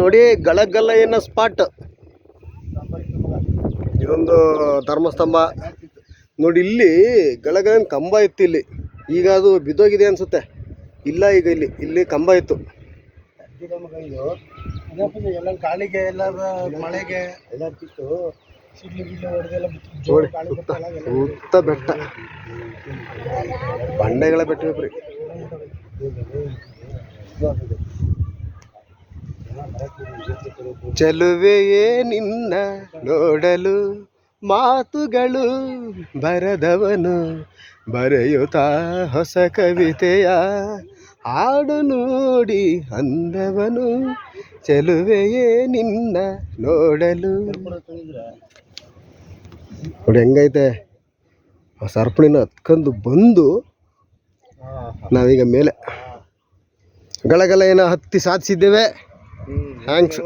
ನೋಡಿ ಗಳಗಲ್ಲಯ್ಯನ ಸ್ಪಾಟ್. ಇದೊಂದು ಧರ್ಮಸ್ತಂಭ ನೋಡಿ. ಇಲ್ಲಿ ಗಳಗಲ್ಲನ ಕಂಬ ಇತ್ತು ಇಲ್ಲಿ. ಈಗ ಅದು ಬಿದ್ದೋಗಿದೆ ಅನ್ಸುತ್ತೆ. ಇಲ್ಲ, ಈಗ ಇಲ್ಲಿ ಕಂಬ ಇತ್ತು. ಎಲ್ಲ ಗಾಳಿಗೆ ಎಲ್ಲ ಮಳೆಗೆ ಎಲ್ಲ ಬಿತ್ತು. ಸುತ್ತ ಬೆಟ್ಟ, ಬಂಡೆಗಳ ಬೆಟ್ಟವೇ ಬ್ರಿ. ಚೆಲುವೆಯೇ ನಿನ್ನ ನೋಡಲು ಮಾತುಗಳು ಬರದವನು, ಬರೆಯುತ್ತಾ ಹೊಸ ಕವಿತೆಯ ಹಾಡು ನೋಡಿ ಅಂದವನು. ಚೆಲುವೆಯೇ ನಿನ್ನ ನೋಡಲು. ನೋಡಿ ಹೆಂಗೈತೆ ಆ ಸರಪಣಿನ ಹತ್ಕೊಂಡು ಬಂದು ನಾವೀಗ ಮೇಲೆ ಗಳಗಲ್ಲಯ್ಯನ ಹತ್ತಿ ಸಾಧಿಸಿದ್ದೇವೆ. ಥ್ಯಾಂಕ್ಸ್.